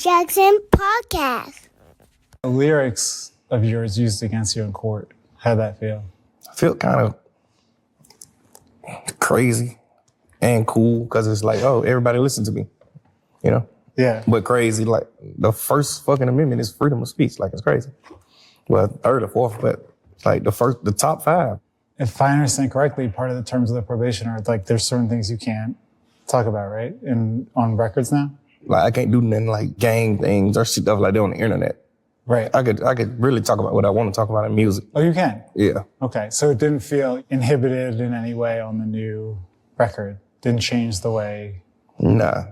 Jackson Podcast. The lyrics of yours used against you in court, how'd that feel? I feel kind of crazy and cool because it's like, oh, everybody listen to me, you know? Yeah. But crazy, like the first fucking amendment is freedom of speech. Like, it's crazy. Well, third or fourth, but like the top five. If I understand correctly, part of the terms of the probation are like there's certain things you can't talk about, right? On records now? Like, I can't do nothing like gang things or stuff like that on the internet. Right. I could really talk about what I want to talk about in music. Oh, you can? Yeah. Okay. So it didn't feel inhibited in any way on the new record? Didn't change the way? Nah.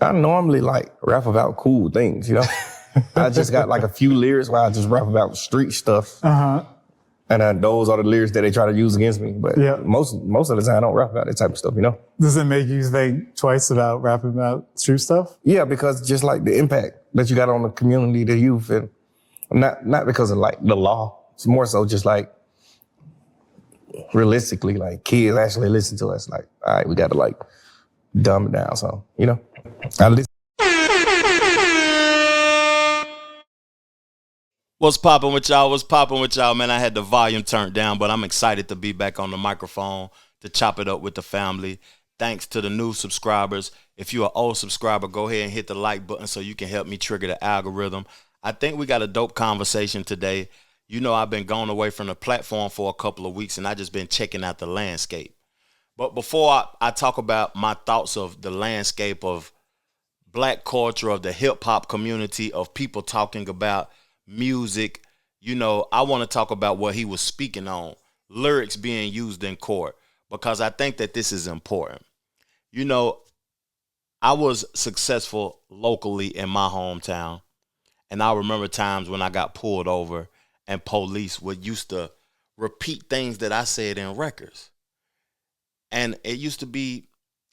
I normally like rap about cool things, you know? I just got like a few lyrics where I just rap about street stuff. Uh-huh. And those are the lyrics that they try to use against me. But yeah. most of the time I don't rap about that type of stuff, you know? Does it make you think twice about rapping about street stuff? Yeah, because just like the impact that you got on the community, the youth, and not because of like the law. It's more so just like realistically, like kids actually listen to us. Like, all right, we got to like dumb it down. So, you know, I listen. What's poppin' with y'all? What's poppin' with y'all, man? I had the volume turned down, but I'm excited to be back on the microphone to chop it up with the family. Thanks to the new subscribers. If you're an old subscriber, go ahead and hit the like button so you can help me trigger the algorithm. I think we got a dope conversation today. You know, I've been gone away from the platform for a couple of weeks, and I just been checking out the landscape. But before I talk about my thoughts of the landscape of black culture, of the hip-hop community, of people talking about music, you know, I want to talk about what he was speaking on, lyrics being used in court, because I think that this is important. You know, I was successful locally in my hometown, and I remember times when I got pulled over and police would used to repeat things that I said in records. And it used to be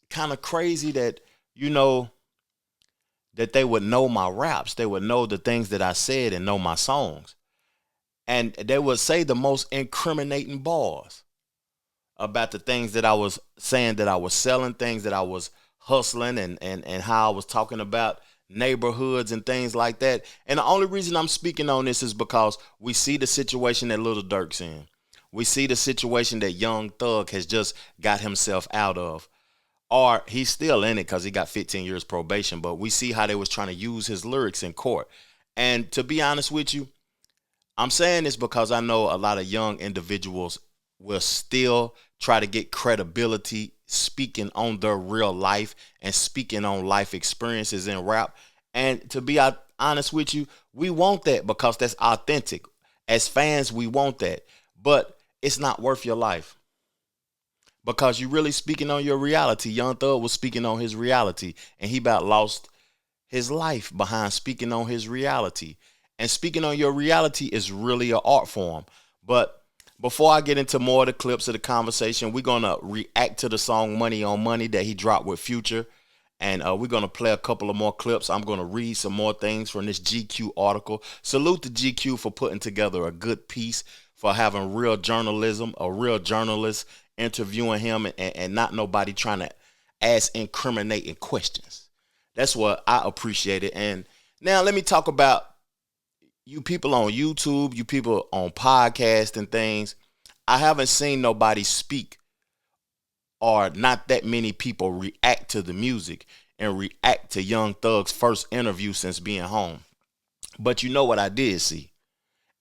kind of crazy that, you know, that they would know my raps. They would know the things that I said and know my songs. And they would say the most incriminating bars about the things that I was saying, that I was selling, things that I was hustling, and how I was talking about neighborhoods and things like that. And the only reason I'm speaking on this is because we see the situation that Lil Durk's in. We see the situation that Young Thug has just got himself out of. Or he's still in it because he got 15 years probation, but we see how they was trying to use his lyrics in court. And to be honest with you, I'm saying this because I know a lot of young individuals will still try to get credibility speaking on their real life and speaking on life experiences in rap. And to be honest with you, we want that because that's authentic. As fans, we want that, but it's not worth your life. Because you're really speaking on your reality. Young Thug was speaking on his reality, and he about lost his life behind speaking on his reality. And speaking on your reality is really an art form. But before I get into more of the clips of the conversation, we're going to react to the song Money on Money that he dropped with Future. And we're going to play a couple of more clips. I'm going to read some more things from this GQ article. Salute to GQ for putting together a good piece, for having real journalism, a real journalist interviewing him, and not nobody trying to ask incriminating questions. That's what I appreciated. And now let me talk about you people on YouTube, you people on podcasts and things. I haven't seen nobody speak, or not that many people react to the music and react to Young Thug's first interview since being home. But you know what I did see?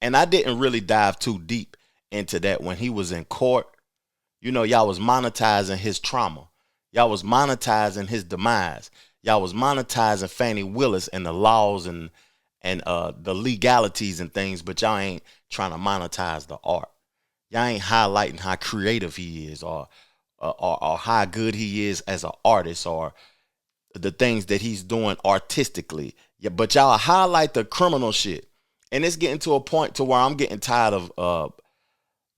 And I didn't really dive too deep into that when he was in court. You know, y'all was monetizing his trauma. Y'all was monetizing his demise. Y'all was monetizing Fannie Willis and the laws and the legalities and things, but y'all ain't trying to monetize the art. Y'all ain't highlighting how creative he is, or how good he is as an artist, or the things that he's doing artistically. Yeah, but y'all highlight the criminal shit. And it's getting to a point to where I'm getting tired of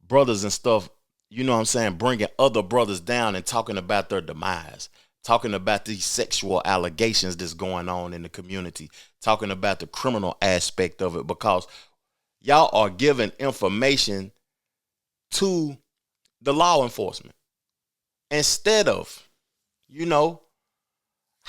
brothers and stuff, you know what I'm saying, bringing other brothers down and talking about their demise, talking about these sexual allegations that's going on in the community, talking about the criminal aspect of it, because y'all are giving information to the law enforcement instead of, you know,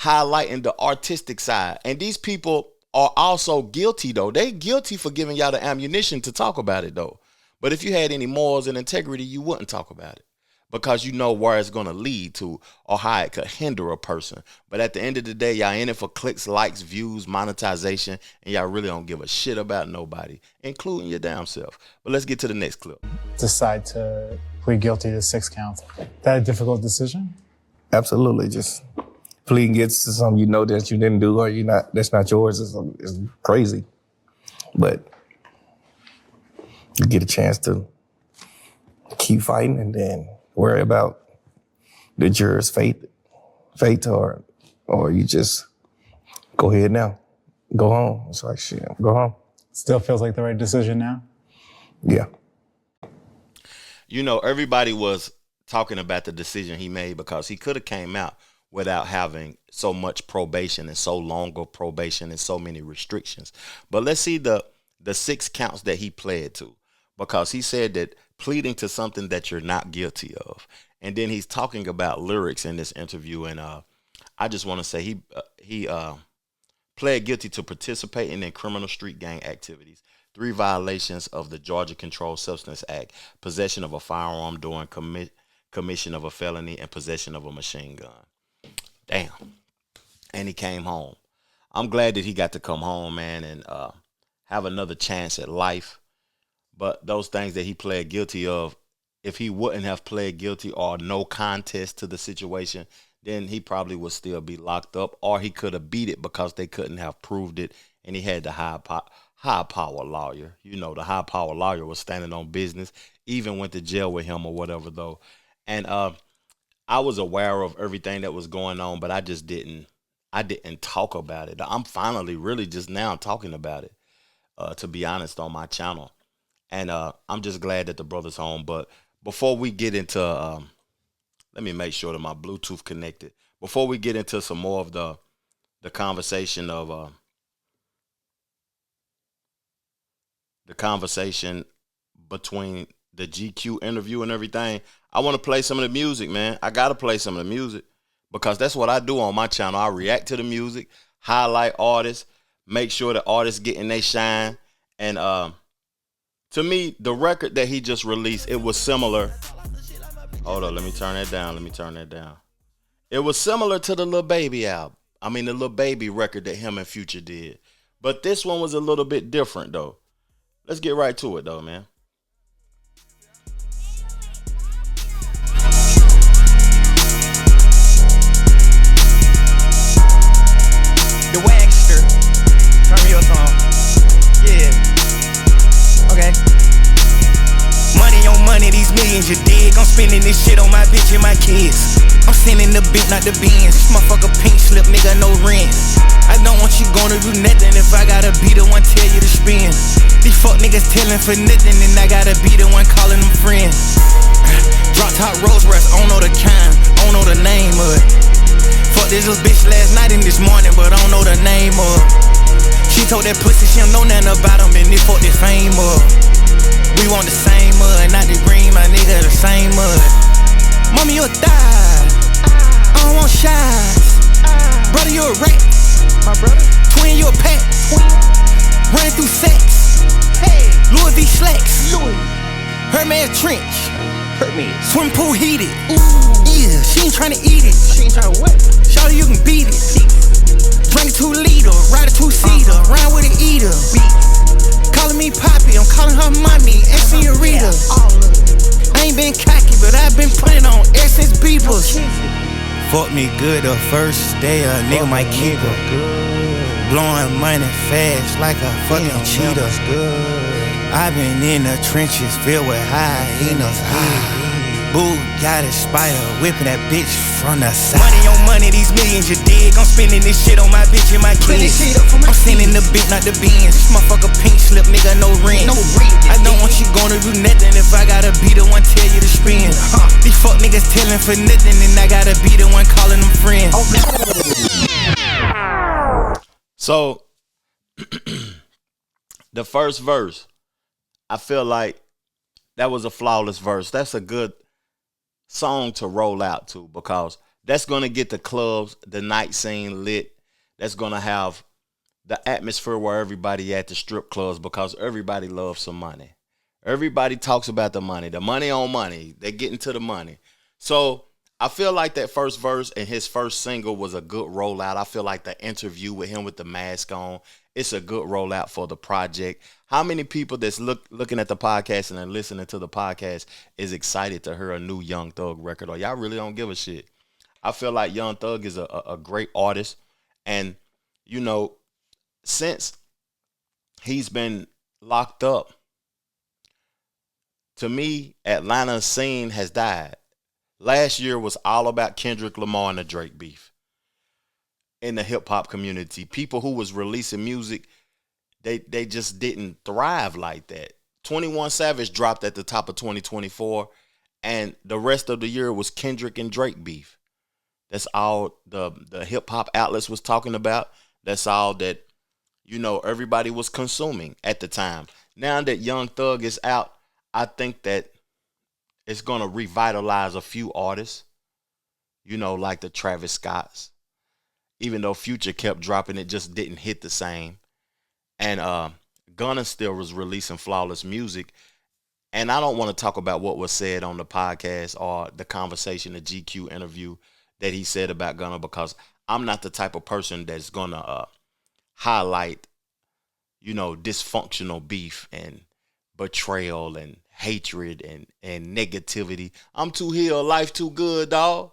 highlighting the artistic side. And these people are also guilty, though. They guilty for giving y'all the ammunition to talk about it, though. But if you had any morals and integrity, you wouldn't talk about it because you know where it's going to lead to or how it could hinder a person. But at the end of the day, y'all in it for clicks, likes, views, monetization, and y'all really don't give a shit about nobody, including your damn self. But let's get to the next clip. Decide to plead guilty to 6 counts. That a difficult decision? Absolutely. Just pleading guilty to something you know that you didn't do or that's not yours is crazy. But you get a chance to keep fighting and then worry about the juror's fate or you just go ahead now. Go home. It's like, shit, go home. Still feels like the right decision now? Yeah. You know, everybody was talking about the decision he made because he could have came out without having so much probation and so long of probation and so many restrictions. But let's see the 6 counts that he pled to, because he said that pleading to something that you're not guilty of. And then he's talking about lyrics in this interview. And I just want to say he pled guilty to participating in criminal street gang activities, 3 violations of the Georgia Controlled Substance Act, possession of a firearm during commission of a felony, and possession of a machine gun. Damn. And he came home. I'm glad that he got to come home, man, and have another chance at life. But those things that he pled guilty of, if he wouldn't have pled guilty or no contest to the situation, then he probably would still be locked up, or he could have beat it because they couldn't have proved it, and he had the high power lawyer. You know, the high power lawyer was standing on business, even went to jail with him or whatever, though. And I was aware of everything that was going on, but I didn't talk about it. I'm finally really just now talking about it, to be honest, on my channel. And I'm just glad that the brother's home. But before we get into, let me make sure that my Bluetooth connected. Before we get into some more of the conversation of the conversation between the GQ interview and everything, I want to play some of the music, man. I got to play some of the music because that's what I do on my channel. I react to the music, highlight artists, make sure the artists getting their shine. And to me, the record that he just released, it was similar. Hold on, let me turn that down. It was similar to the Lil Baby album. I mean, the Lil Baby record that him and Future did. But this one was a little bit different, though. Let's get right to it, though, man. The Waxter. Turn me your song. Yeah. Okay. Money on money, these millions, you dig? I'm spending this shit on my bitch and my kids. I'm sending the bit, not the beans. This motherfucker pink slip, nigga, no rent. I don't want you gonna do nothing if I gotta be the one tell you to spend. These fuck niggas telling for nothing, and I gotta be the one calling them friends. Drop top Rolls Royce, I don't know the kind, I don't know the name of it. Fuck this little bitch last night and this morning, but I don't know the name of it. She told that pussy she don't know nothing about him, and this fuck this fame up. We want the same mud, not the green, my nigga, the same mud. Mommy, you a thigh, I don't want shots. Brother, you a rat, my brother. Twin, you a pack, running through sex. Hey, Louis V slacks, Hermes trench, swim pool heated. Yeah, she ain't tryna eat it. She ain't tryna what? Shawty, you can beat it. Drink a 2-liter, ride a 2-seater, round with an eater. Calling me Poppy, I'm calling her mommy, ex-senorita. I ain't been cocky, but I've been putting on ever since Beepers. Fuck me good the first day, a nigga might keep her. Blowing money fast like a fucking cheetah. I've been in the trenches filled with hyenas. Boo, got a spider, whipping that bitch from the side. Money on money, these millions, you dig? I'm spending this shit on my bitch and my kids. I'm sending the bit, not the beans. This motherfucker pink slip, nigga, no rent. I don't want you gonna do nothing if I gotta be the one tell you to spend. These fuck niggas telling for nothing, and I gotta be the one calling them friends. So, the first verse, I feel like that was a flawless verse. That's a good song to roll out to because That's going to get the clubs, the night scene lit. That's going to have the atmosphere where everybody at the strip clubs, because everybody loves some money. Everybody talks about the money on money. They're getting to the money. So I feel like that first verse and his first single was a good rollout. I feel like the interview with him with the mask on, it's a good rollout for the project. How many people that's looking at the podcast and then listening to the podcast is excited to hear a new Young Thug record? Or y'all really don't give a shit? I feel like Young Thug is a great artist. And, you know, since he's been locked up, to me, Atlanta's scene has died. Last year was all about Kendrick Lamar and the Drake beef in the hip hop community. People who was releasing music, they just didn't thrive like that. 21 Savage dropped at the top of 2024, and the rest of the year was Kendrick and Drake beef. That's all the hip hop outlets was talking about. That's all that, you know, everybody was consuming at the time. Now that Young Thug is out, I think that it's going to revitalize a few artists, you know, like the Travis Scotts. Even though Future kept dropping, it just didn't hit the same. And Gunna still was releasing flawless music. And I don't want to talk about what was said on the podcast or the conversation, the GQ interview that he said about Gunna, because I'm not the type of person that's going to highlight, you know, dysfunctional beef and betrayal and hatred and negativity. I'm too healed. Life too good, dog.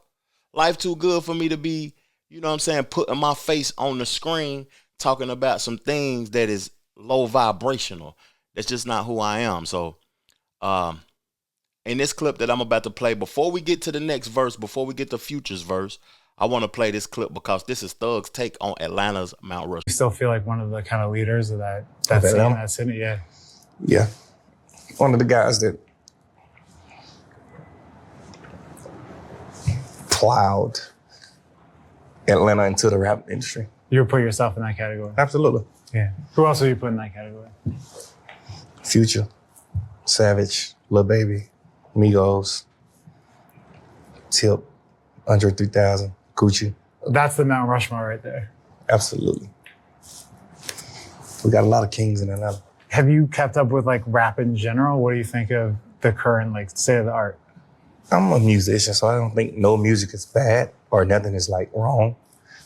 Life too good for me to be, you know what I'm saying, putting my face on the screen talking about some things that is low vibrational. That's just not who I am. So in this clip that I'm about to play, before we get to the next verse, before we get to Future's verse, I want to play this clip because this is Thug's take on Atlanta's Mount Rushmore. You still feel like one of the kind of leaders of that scene, Atlanta? that city? Yeah. Yeah. One of the guys that plowed Atlanta into the rap industry. You would put yourself in that category? Absolutely. Yeah. Who else would you put in that category? Future, Savage, Lil Baby, Migos, Tip, Andre 3000, Gucci. That's the Mount Rushmore right there. Absolutely. We got a lot of kings in Atlanta. Have you kept up with like rap in general? What do you think of the current like state of the art? I'm a musician, so I don't think no music is bad or nothing is like wrong.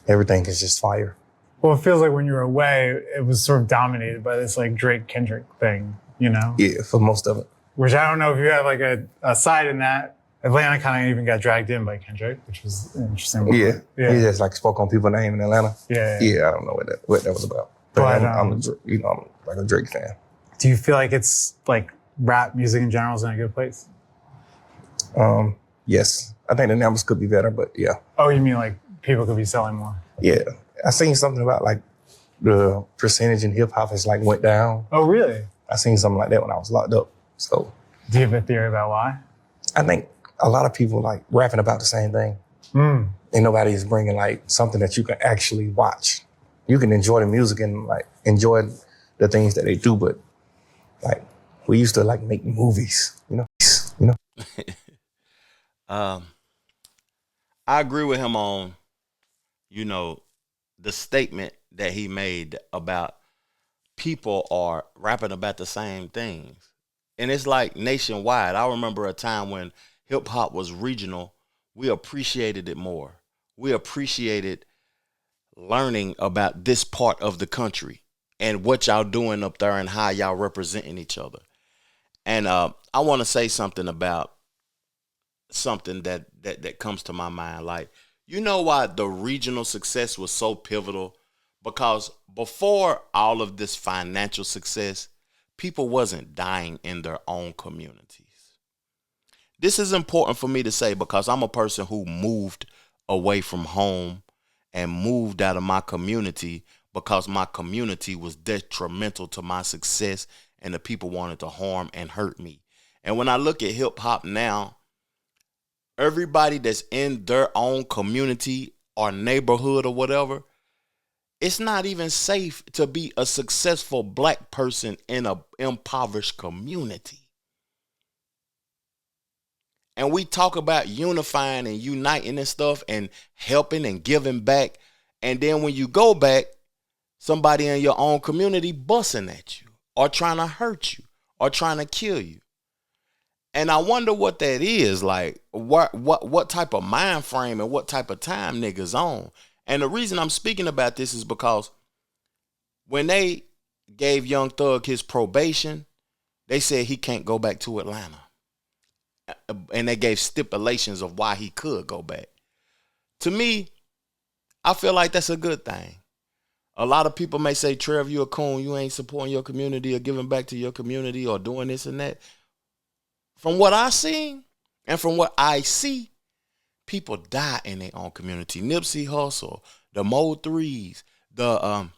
Everything is just fire. Well, it feels like when you were away, it was sort of dominated by this like Drake Kendrick thing, you know? Yeah, for most of it. Which I don't know if you have like a side in that. Atlanta kind of even got dragged in by Kendrick, which was interesting. Yeah. He just like spoke on people's name in Atlanta. Yeah. I don't know what that was about. But I'm like a Drake fan. Do you feel like it's like rap music in general is in a good place? Yes. I think the numbers could be better, but yeah. Oh, you mean like people could be selling more? Yeah. I seen something about like the percentage in hip hop has like went down. Oh, really? I seen something like that when I was locked up. So do you have a theory about why? I think a lot of people like rapping about the same thing. And nobody is bringing like something that you can actually watch. You can enjoy the music and like enjoy the things that they do, but like we used to like make movies, you know. I agree with him on, you know, the statement that he made about people are rapping about the same things. And it's like nationwide. I remember a time when hip hop was regional. We appreciated it more. We appreciated learning about this part of the country and what y'all doing up there and how y'all representing each other. And I want to say something about something that comes to my mind. Like, you know why the regional success was so pivotal? Because before all of this financial success, people wasn't dying in their own communities. This is important for me to say because I'm a person who moved away from home and moved out of my community because my community was detrimental to my success and the people wanted to harm and hurt me. And when I look at hip hop now, everybody that's in their own community or neighborhood or whatever, it's not even safe to be a successful black person in an impoverished community. and we talk about unifying and uniting and stuff and helping and giving back. And then when you go back, somebody in your own community busting at you or trying to hurt you or trying to kill you. And I wonder what that is, like what type of mind frame and what type of time niggas on. And the reason I'm speaking about this is because when they gave Young Thug his probation, they said he can't go back to Atlanta. And they gave stipulations of why he could go back. To me, I feel like that's a good thing. A lot of people may say, Trev, you a coon, you ain't supporting your community or giving back to your community or doing this and that. From what I seen and from what I see, people die in their own community. Nipsey Hussle, the Mo 3s, the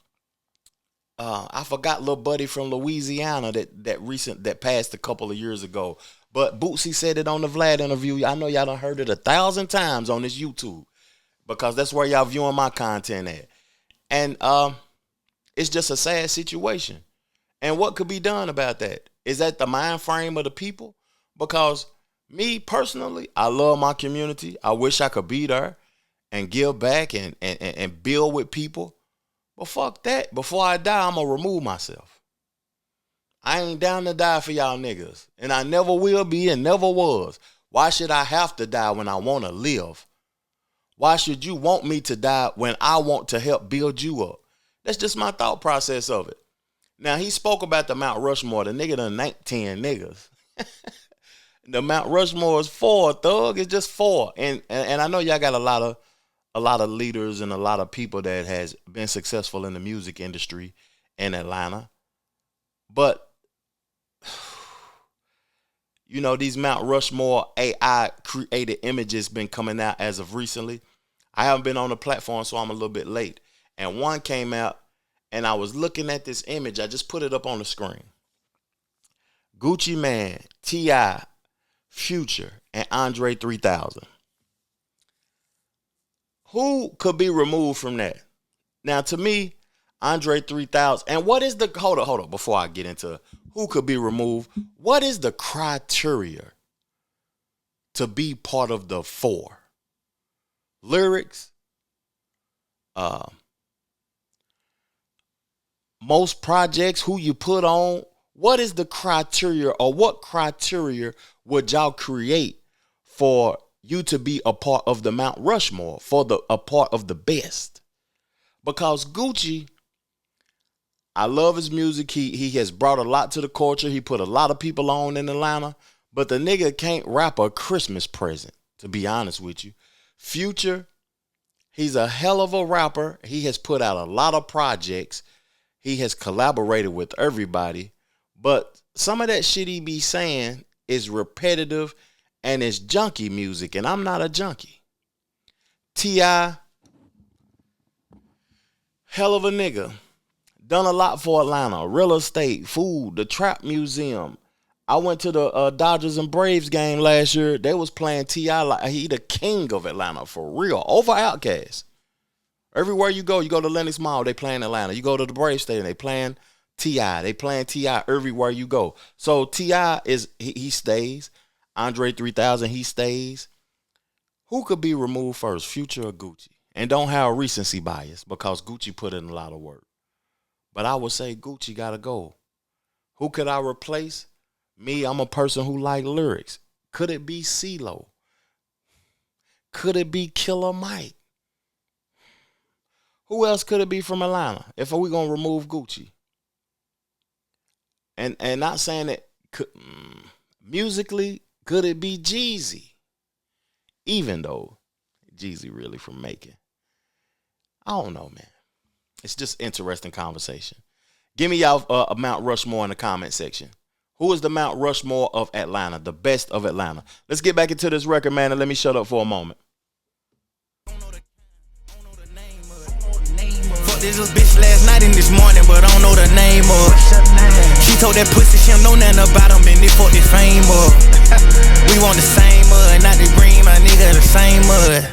I forgot little buddy from Louisiana that passed a couple of years ago. But Bootsy said it on the Vlad interview. I know y'all done heard it 1,000 times on this YouTube because that's where y'all viewing my content at. And it's just a sad situation. And what could be done about that? Is that the mind frame of the people? Because me personally, I love my community. I wish I could be there and give back and build with people. But fuck that. Before I die, I'm going to remove myself. I ain't down to die for y'all niggas. And I never will be and never was. Why should I have to die when I want to live? Why should you want me to die when I want to help build you up? That's just my thought process of it. Now, he spoke about the Mount Rushmore. The nigga done 10 niggas. The Mount Rushmore is 4, Thug. It's just 4. And I know y'all got a lot of leaders and a lot of people that has been successful in the music industry in Atlanta. But, you know, these Mount Rushmore AI created images been coming out as of recently. I haven't been on the platform, so I'm a little bit late. And one came out, and I was looking at this image. I just put it up on the screen. Gucci Mane, T.I., Future, and Andre 3000. Who could be removed from that? Now, to me, Andre 3000. And what is the, hold up, before I get into who could be removed, what is the criteria to be part of the 4? Lyrics, most projects, who you put on. What is the criteria, or what criteria would y'all create for you to be a part of the Mount Rushmore, for a part of the best? Because Gucci, I love his music. He has brought a lot to the culture. He put a lot of people on in Atlanta, but the nigga can't rap a Christmas present, to be honest with you. Future, he's a hell of a rapper. He has put out a lot of projects. He has collaborated with everybody. But some of that shit he be saying is repetitive and it's junkie music, and I'm not a junkie. T.I., hell of a nigga. Done a lot for Atlanta. Real estate, food, the Trap Museum. I went to the Dodgers and Braves game last year. They was playing T.I. like he the king of Atlanta, for real. Over Outkast. Everywhere you go to Lenox Mall, they playing Atlanta. You go to the Braves Stadium, they playing T.I. They playing T.I. everywhere you go. So T.I. he stays. Andre 3000, he stays. Who could be removed first, Future or Gucci? And don't have a recency bias because Gucci put in a lot of work. But I would say Gucci got to go. Who could I replace? Me, I'm a person who like lyrics. Could it be CeeLo? Could it be Killer Mike? Who else could it be from Atlanta if we're going to remove Gucci? And not saying that musically, could it be Jeezy? Even though Jeezy really from Macon. I don't know, man. It's just interesting conversation. Give me y'all a Mount Rushmore in the comment section. Who is the Mount Rushmore of Atlanta? The best of Atlanta. Let's get back into this record, man, and let me shut up for a moment. This little bitch last night and this morning, but I don't know the name of. She told that pussy she don't know nothing about him, and they fucked this fame up. We want the same mud, not the green, my nigga, the same mud.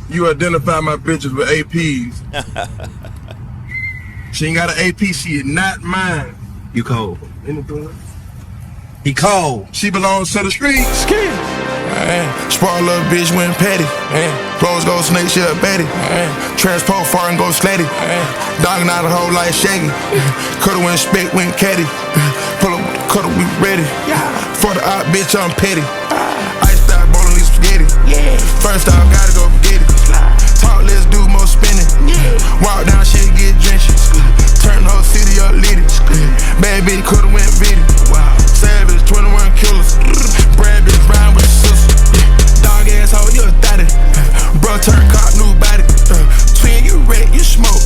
You identify my bitches with APs. She ain't got an AP, she is not mine. You cold. He cold. She belongs to the streets. Spoil little bitch went petty. Rose gold snake, she a Betty. Transport far and go slatty. Dogging out a hole like Shaggy. Coulda went spit, went caddy. Pull up, coulda, we ready. For the op, bitch, I'm petty. Ice style, bowling, leave spaghetti. First off, gotta go get it. Talk, let's do more spinning. Walk down, shit, get drenched. Turn the whole city up, lit it. Bad bitch, coulda went video. Savage, 21 killers. Brad bitch, rhyme with the sister. Dog ass hoe, you a thotty. Bro, turn cop, new body. Twin, you wreck, you smoke.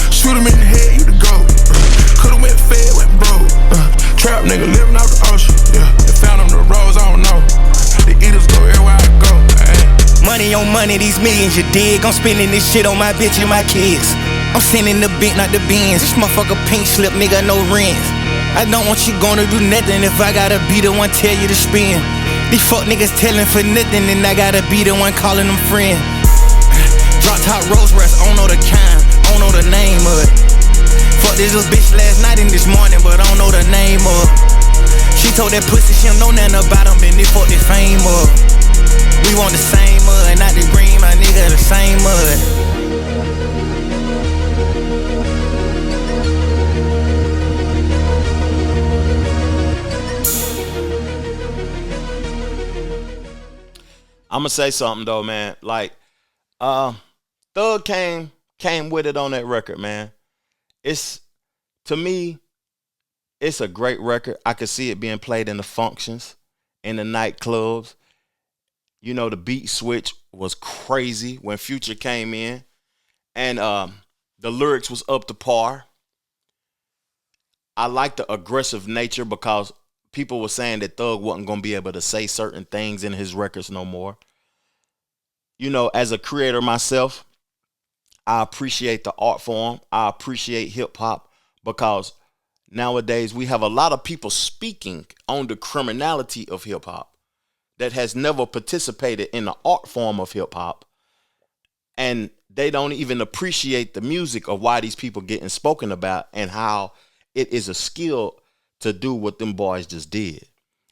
Shoot him in the head, you the goat. Coulda went fed, went broke. Trap nigga living off the ocean. They found him the rose, I don't know. The eaters go everywhere I go. Money on money, these millions, you dig? I'm spending this shit on my bitch and my kids. I'm sending the bent, not the Benz. This motherfucker pink slip, nigga, no rents. I don't want you gonna do nothing if I gotta be the one tell you to spend. These fuck niggas telling for nothing, and I gotta be the one calling them friend. Drop top Rolls Royce, I don't know the kind, I don't know the name of it. Fuck this little bitch last night and this morning, but I don't know the name of it. She told that pussy she don't know nothing about him, and they fuck this fame up. We want the same mud, not the green, my nigga, the same mud. I'm gonna say something though, man. Like, Thug came with it on that record, man. It's, to me, it's a great record. I could see it being played in the functions, in the nightclubs. You know, the beat switch was crazy when Future came in, and the lyrics was up to par. I like the aggressive nature because people were saying that Thug wasn't going to be able to say certain things in his records no more. You know, as a creator myself, I appreciate the art form. I appreciate hip hop because nowadays we have a lot of people speaking on the criminality of hip hop that has never participated in the art form of hip hop. And they don't even appreciate the music of why these people getting spoken about and how it is a skill to do what them boys just did.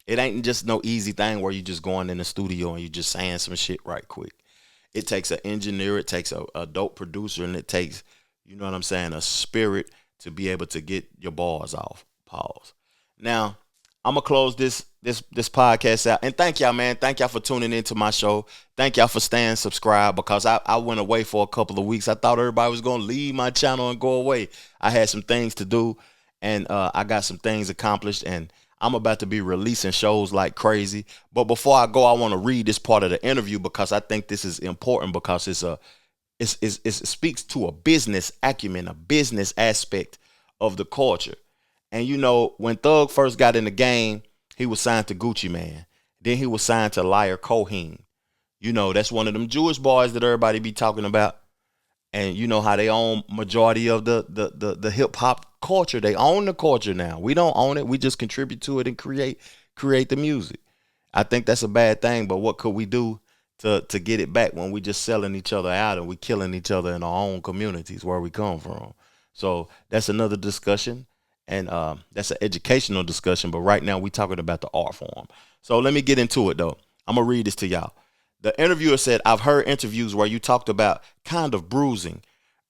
It ain't just no easy thing where you just going in the studio and you just saying some shit right quick. It takes an engineer, it takes a dope producer, and it takes, you know what I'm saying, a spirit to be able to get your bars off. Pause. Now, I'm gonna close this podcast out. And thank y'all, man. Thank y'all for tuning into my show. Thank y'all for staying subscribed because I went away for a couple of weeks. I thought everybody was gonna leave my channel and go away. I had some things to do. And I got some things accomplished, and I'm about to be releasing shows like crazy. But before I go, I want to read this part of the interview because I think this is important because it speaks to a business acumen, a business aspect of the culture. And, you know, when Thug first got in the game, he was signed to Gucci Mane. Then he was signed to Liar Cohen. You know, that's one of them Jewish boys that everybody be talking about. And you know how they own majority of the hip hop culture. They own the culture now. We don't own it. We just contribute to it and create the music. I think that's a bad thing. But what could we do to get it back when we just selling each other out and we killing each other in our own communities where we come from? So that's another discussion, and that's an educational discussion. But right now we talking about the art form. So let me get into it though. I'm gonna read this to y'all. The interviewer said, I've heard interviews where you talked about kind of bruising,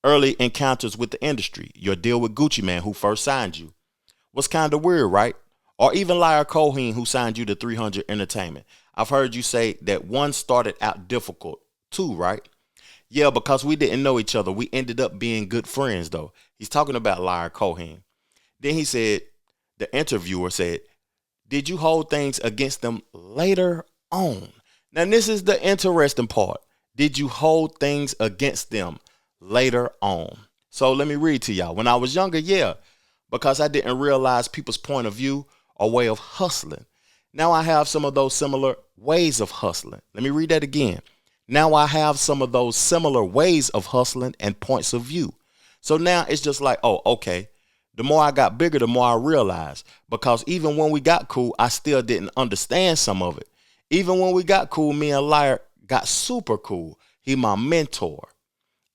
early encounters with the industry, your deal with Gucci Mane, who first signed you. Was kind of weird, right? Or even Liar Cohen, who signed you to 300 Entertainment. I've heard you say that one started out difficult too, right? Yeah, because we didn't know each other. We ended up being good friends, though. He's talking about Liar Cohen. Then he said, the interviewer said, did you hold things against them later on? Now, this is the interesting part. Did you hold things against them later on? So let me read to y'all. When I was younger, yeah, because I didn't realize people's point of view or way of hustling. Now I have some of those similar ways of hustling. Let me read that again. Now I have some of those similar ways of hustling and points of view. So now it's just like, oh, okay. The more I got bigger, the more I realized. Because even when we got cool, I still didn't understand some of it. Even when we got cool, me and Liar got super cool. He my mentor.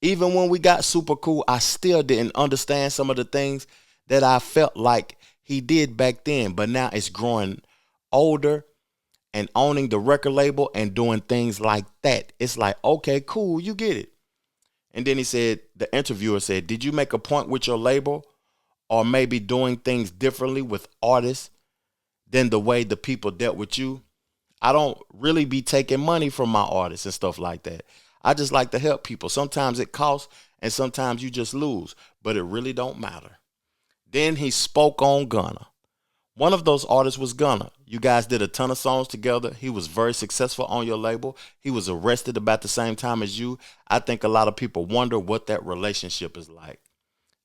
Even when we got super cool, I still didn't understand some of the things that I felt like he did back then. But now it's growing older and owning the record label and doing things like that. It's like, okay, cool, you get it. And then he said, the interviewer said, did you make a point with your label or maybe doing things differently with artists than the way the people dealt with you? I don't really be taking money from my artists and stuff like that. I just like to help people. Sometimes it costs and sometimes you just lose, but it really don't matter. Then he spoke on Gunna. One of those artists was Gunna. You guys did a ton of songs together. He was very successful on your label. He was arrested about the same time as you. I think a lot of people wonder what that relationship is like.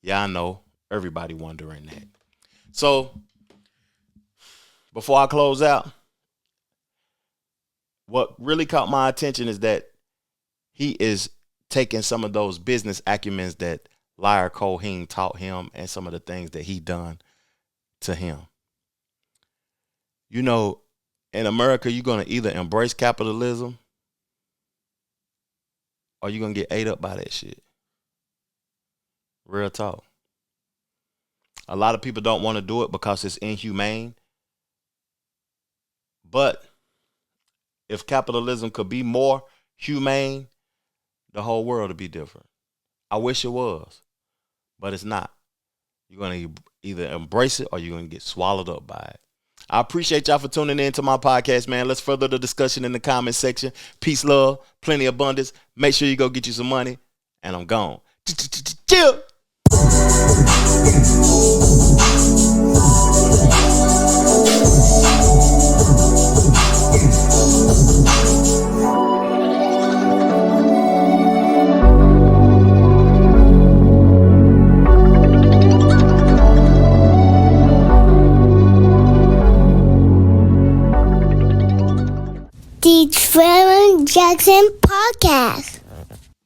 Yeah, I know. Everybody wondering that. So before I close out, what really caught my attention is that he is taking some of those business acumens that Liar Coheed taught him and some of the things that he done to him. You know, in America, you're going to either embrace capitalism or you're going to get ate up by that shit. Real talk. A lot of people don't want to do it because it's inhumane. But if capitalism could be more humane, the whole world would be different. I wish it was, but it's not. You're going to either embrace it or you're going to get swallowed up by it. I appreciate y'all for tuning in to my podcast, man. Let's further the discussion in the comment section. Peace, love, plenty of abundance. Make sure you go get you some money, and I'm gone. Chill. The Trevor Jackson Podcast.